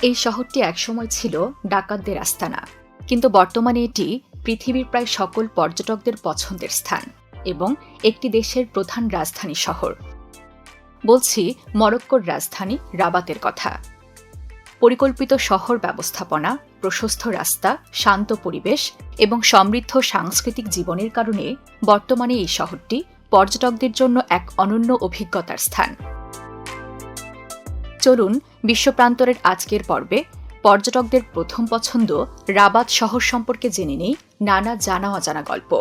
এই শহরটি একসময় ছিল ডাকাতদের আস্তানা, কিন্তু বর্তমানে এটি পৃথিবীর প্রায় সকল পর্যটকদের পছন্দের স্থান এবং একটি দেশের প্রধান রাজধানী শহর। বলছি মরক্কোর রাজধানী রাবাতের কথা। পরিকল্পিত শহর ব্যবস্থাপনা, প্রশস্ত রাস্তা, শান্ত পরিবেশ এবং সমৃদ্ধ সাংস্কৃতিক জীবনের কারণে বর্তমানে এই শহরটি পর্যটকদের জন্য এক অনন্য অভিজ্ঞতার স্থান। চলুন বিশ্বপ্রান্তরের আজকের পর্বে পর্যটকদের প্রথম পছন্দ রাবাত শহর সম্পর্কে জেনে নেই নানা জানা অজানা গল্প।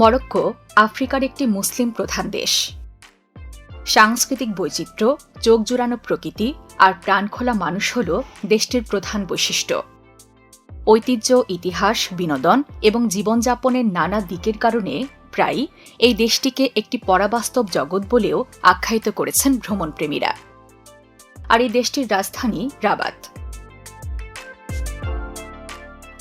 মরক্কো আফ্রিকার একটি মুসলিম প্রধান দেশ। সাংস্কৃতিক বৈচিত্র্য, চোখ জুড়ানো প্রকৃতি আর প্রাণখোলা মানুষ হল দেশটির প্রধান বৈশিষ্ট্য। ঐতিহ্য, ইতিহাস, বিনোদন এবং জীবনযাপনের নানা দিকের কারণে প্রায়ই এই দেশটিকে একটি পরাবাস্তব জগৎ বলেও আখ্যায়িত করেছেন ভ্রমণপ্রেমীরা। আর এই দেশটির রাজধানী রাবাত।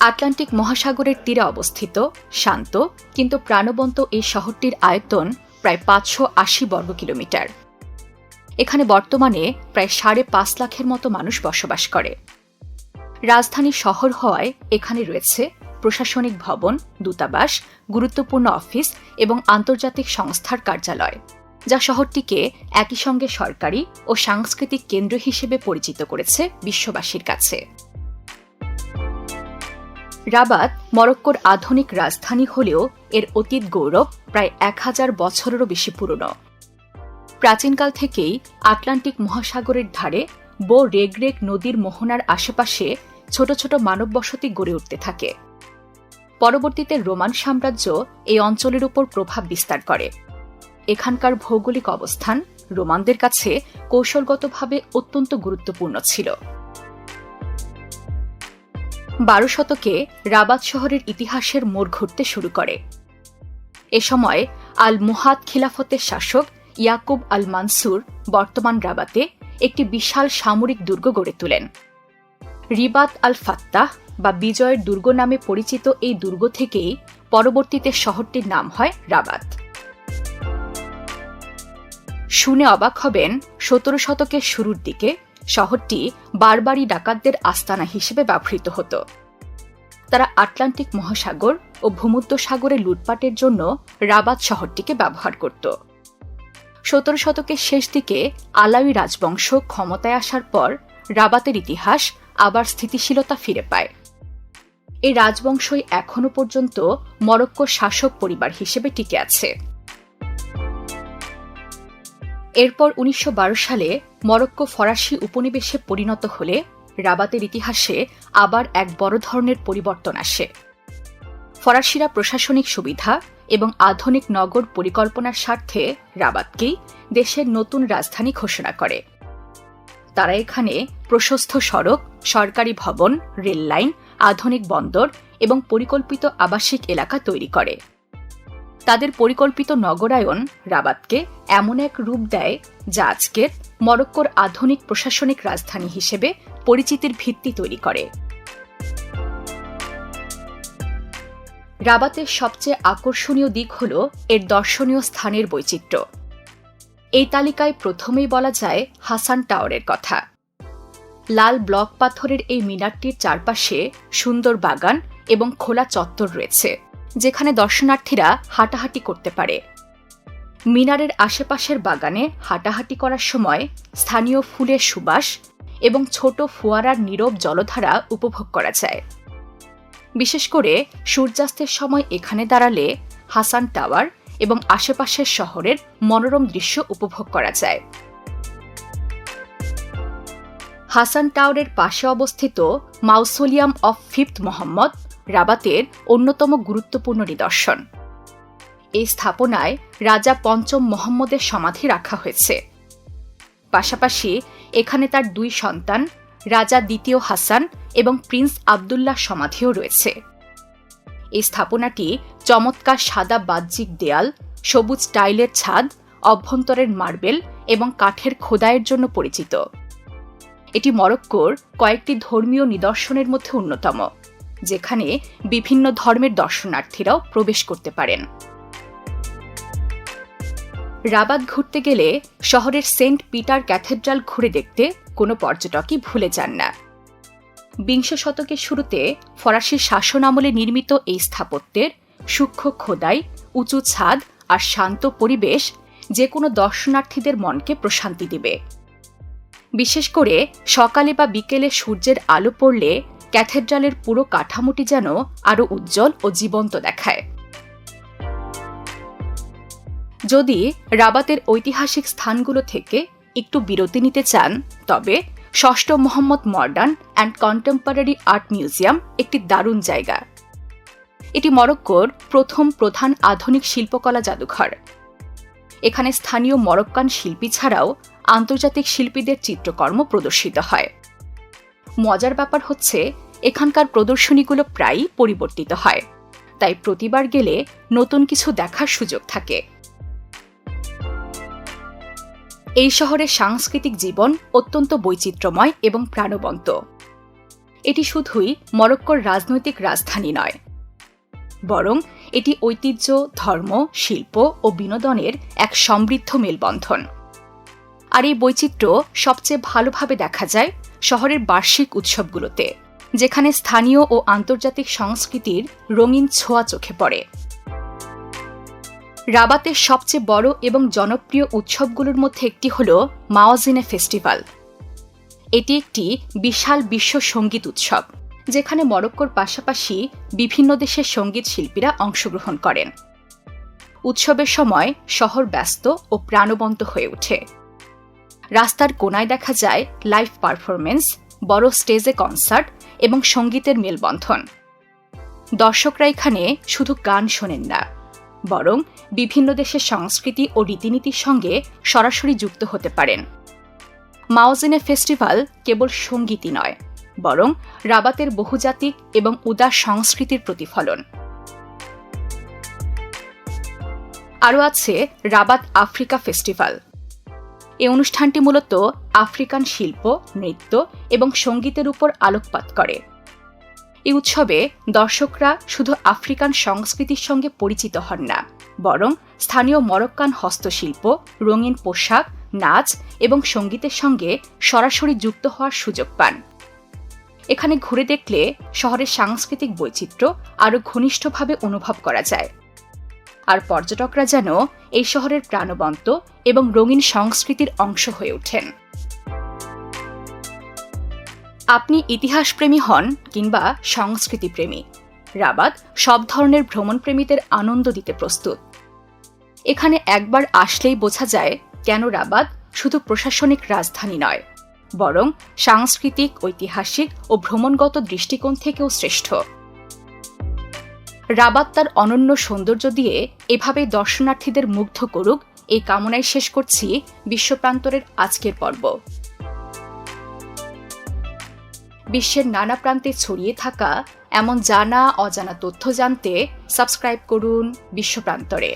আটলান্টিক মহাসাগরের তীরে অবস্থিত শান্ত কিন্তু প্রাণবন্ত এই শহরটির আয়তন প্রায় ৫৮০ বর্গ কিলোমিটার। এখানে বর্তমানে প্রায় ৫.৫ লাখের মতো মানুষ বসবাস করে। রাজধানী শহর হওয়ায় এখানে রয়েছে প্রশাসনিক ভবন, দূতাবাস, গুরুত্বপূর্ণ অফিস এবং আন্তর্জাতিক সংস্থার কার্যালয়, যা শহরটিকে একই সঙ্গে সরকারি ও সাংস্কৃতিক কেন্দ্র হিসেবে পরিচিত করেছে বিশ্ববাসীর কাছে। রাবাত মরক্কোর আধুনিক রাজধানী হলেও এর অতীত গৌরব প্রায় ১০০০ বছরেরও বেশি পুরনো। প্রাচীনকাল থেকেই আটলান্টিক মহাসাগরের ধারে বো রেগরেগ নদীর মোহনার আশেপাশে ছোট ছোট মানব বসতি গড়ে উঠতে থাকে। পরবর্তীতে রোমান সাম্রাজ্য এই অঞ্চলের উপর প্রভাব বিস্তার করে। এখানকার ভৌগোলিক অবস্থান রোমানদের কাছে কৌশলগতভাবে অত্যন্ত গুরুত্বপূর্ণ ছিল। ১২ শতকে রাবাত শহরের ইতিহাসের মোড় ঘুরতে শুরু করে। এ সময় আল মুহাদ খিলাফতের শাসক ইয়াকুব আল মানসুর বর্তমান রাবাতে একটি বিশাল সামরিক দুর্গ গড়ে তোলেন। রিবাত আল ফাত্তাহ বা বিজয়ের দুর্গ নামে পরিচিত এই দুর্গ থেকেই পরবর্তীতে শহরটির নাম হয় রাবাত। শুনে অবাক হবেন, ১৭ শতকের শুরুর দিকে শহরটি বারবারি ডাকাতদের আস্তানা হিসেবে ব্যবহৃত হতো। তারা আটলান্টিক মহাসাগর ও ভূমধ্যসাগরে লুটপাটের জন্য রাবাত শহরটিকে ব্যবহার করত। ১৭ শতকের শেষ দিকে আলাউই রাজবংশ ক্ষমতায় আসার পর রাবাতের ইতিহাস আবার স্থিতিশীলতা ফিরে পায়। এই রাজবংশই এখনও পর্যন্ত মরক্কোর শাসক পরিবার হিসেবে টিকে আছে। এরপর ১৯১২ সালে মরক্কো ফরাসি উপনিবেশে পরিণত হলে রাবাতের ইতিহাসে আবার এক বড় ধরনের পরিবর্তন আসে। ফরাসিরা প্রশাসনিক সুবিধা এবং আধুনিক নগর পরিকল্পনার স্বার্থে রাবাতকেই দেশের নতুন রাজধানী ঘোষণা করে। তারা এখানে প্রশস্ত সড়ক, সরকারি ভবন, রেল লাইন, আধুনিক বন্দর এবং পরিকল্পিত আবাসিক এলাকা তৈরি করে। তাদের পরিকল্পিত নগরায়ন রাবাতকে এমন এক রূপ দেয় যা আজকের মরক্কোর আধুনিক প্রশাসনিক রাজধানী হিসেবে পরিচিতির ভিত্তি তৈরি করে। রাবাতের সবচেয়ে আকর্ষণীয় দিক হল এর দর্শনীয় স্থানের বৈচিত্র্য। এই তালিকায় প্রথমেই বলা যায় হাসান টাওয়ারের কথা। লাল ব্লক পাথরের এই মিনারটির চারপাশে সুন্দর বাগান এবং খোলা চত্বর রয়েছে, যেখানে দর্শনার্থীরা হাঁটাহাঁটি করতে পারে। মিনারের আশেপাশের বাগানে হাঁটাহাঁটি করার সময় স্থানীয় ফুলের সুবাস এবং ছোট ফোয়ারার নীরব জলধারা উপভোগ করা যায়। বিশেষ করে সূর্যাস্তের সময় এখানে দাঁড়ালে হাসান টাওয়ার এবং আশেপাশের শহরের মনোরম দৃশ্য উপভোগ করা যায়। হাসান টাওয়ারের পাশে অবস্থিত মাউসোলিয়াম অফ ফিফথ মোহাম্মদ রাবাতের অন্যতম গুরুত্বপূর্ণ নিদর্শন। এই স্থাপনায় রাজা পঞ্চম মোহাম্মদের সমাধি রাখা হয়েছে। পাশাপাশি এখানে তার ২ সন্তান রাজা দ্বিতীয় হাসান এবং প্রিন্স আবদুল্লাহ সমাধিও রয়েছে। এই স্থাপনাটি চমৎকার সাদা বাহ্যিক দেয়াল, সবুজ টাইলের ছাদ, অভ্যন্তরের মার্বেল এবং কাঠের খোদাইয়ের জন্য পরিচিত। এটি মরক্কোর কয়েকটি ধর্মীয় নিদর্শনের মধ্যে অন্যতম, যেখানে বিভিন্ন ধর্মের দর্শনার্থীরাও প্রবেশ করতে পারেন। রাবাত ঘুরতে গেলে শহরের সেন্ট পিটার ক্যাথেড্রাল ঘুরে দেখতে কোনো পর্যটকই ভুলে যান না। বিংশ শতকের শুরুতে ফরাসি শাসন আমলে নির্মিত এই স্থাপত্যের সূক্ষ্ম খোদাই, উঁচু ছাদ আর শান্ত পরিবেশ যে কোনো দর্শনার্থীদের মনকে প্রশান্তি দিবে। বিশেষ করে সকালে বা বিকেলে সূর্যের আলো পড়লে ক্যাথেড্রালের পুরো কাঠামোটি যেন আরও উজ্জ্বল ও জীবন্ত দেখায়। যদি রাবাতের ঐতিহাসিক স্থানগুলো থেকে একটু বিরতি নিতে চান, তবে ষষ্ঠ Mohammad modern and contemporary art museum একটি দারুণ জায়গা। এটি মরক্কোর প্রথম প্রধান আধুনিক শিল্পকলা জাদুঘর। এখানে স্থানীয় মরক্কান শিল্পী ছাড়াও আন্তর্জাতিক শিল্পীদের চিত্রকর্ম প্রদর্শিত হয়। মজার ব্যাপার হচ্ছে, এখানকার প্রদর্শনীগুলো প্রায়ই পরিবর্তিত হয়, তাই প্রতিবার গেলে নতুন কিছু দেখার সুযোগ থাকে। এই শহরের সাংস্কৃতিক জীবন অত্যন্ত বৈচিত্র্যময় এবং প্রাণবন্ত। এটি শুধুই মরক্কোর রাজনৈতিক রাজধানী নয়, বরং এটি ঐতিহ্য, ধর্ম, শিল্প ও বিনোদনের এক সমৃদ্ধ মেলবন্ধন। আর এই বৈচিত্র্য সবচেয়ে ভালোভাবে দেখা যায় শহরের বার্ষিক উৎসবগুলোতে, যেখানে স্থানীয় ও আন্তর্জাতিক সংস্কৃতির রঙিন ছোঁয়া চোখে পড়ে। রাবাতের সবচেয়ে বড় এবং জনপ্রিয় উৎসবগুলোর মধ্যে একটি হল মাওয়াজিনে ফেস্টিভ্যাল। এটি একটি বিশাল বিশ্ব সঙ্গীত উৎসব, যেখানে মরক্কোর পাশাপাশি বিভিন্ন দেশের সঙ্গীত শিল্পীরা অংশগ্রহণ করেন। উৎসবের সময় শহর ব্যস্ত ও প্রাণবন্ত হয়ে ওঠে। রাস্তার কোনায় দেখা যায় লাইভ পারফরমেন্স, বড় স্টেজে কনসার্ট এবং সঙ্গীতের মেলবন্ধন। দর্শকরা এখানে শুধু গান শোনেন না, বরং বিভিন্ন দেশের সংস্কৃতি ও রীতিনীতির সঙ্গে সরাসরি যুক্ত হতে পারেন। মাওয়াজিনে ফেস্টিভ্যাল কেবল সঙ্গীতই নয়, বরং রাবাতের বহুজাতিক এবং উদার সংস্কৃতির প্রতিফলন। আরও আছে রাবাত আফ্রিকা ফেস্টিভ্যাল। এই অনুষ্ঠানটি মূলত আফ্রিকান শিল্প, নৃত্য এবং সঙ্গীতের উপর আলোকপাত করে। এই উৎসবে দর্শকরা শুধু আফ্রিকান সংস্কৃতির সঙ্গে পরিচিত হন না, বরং স্থানীয় মরক্কান হস্তশিল্প, রঙিন পোশাক, নাচ এবং সঙ্গীতের সঙ্গে সরাসরি যুক্ত হওয়ার সুযোগ পান। এখানে ঘুরে দেখলে শহরের সাংস্কৃতিক বৈচিত্র্য আরও ঘনিষ্ঠভাবে অনুভব করা যায়, আর পর্যটকরা যেন এই শহরের প্রাণবন্ত এবং রঙিন সংস্কৃতির অংশ হয়ে ওঠেন। আপনি ইতিহাসপ্রেমী হন কিংবা সংস্কৃতিপ্রেমী, রাবাত সব ধরনের ভ্রমণপ্রেমীদের আনন্দ দিতে প্রস্তুত। এখানে একবার আসলেই বোঝা যায় কেন রাবাত শুধু প্রশাসনিক রাজধানী নয়, বরং সাংস্কৃতিক, ঐতিহাসিক ও ভ্রমণগত দৃষ্টিকোণ থেকেও শ্রেষ্ঠ। রাবাত তার অনন্য সৌন্দর্য দিয়ে এভাবে দর্শনার্থীদের মুগ্ধ করুক, এই কামনায় শেষ করছি বিশ্বপ্রান্তরের আজকের পর্ব। বিশ্বের নানা প্রান্তে ছড়িয়ে থাকা এমন জানা অজানা তথ্য জানতে সাবস্ক্রাইব করুন বিশ্বপ্রান্তরে।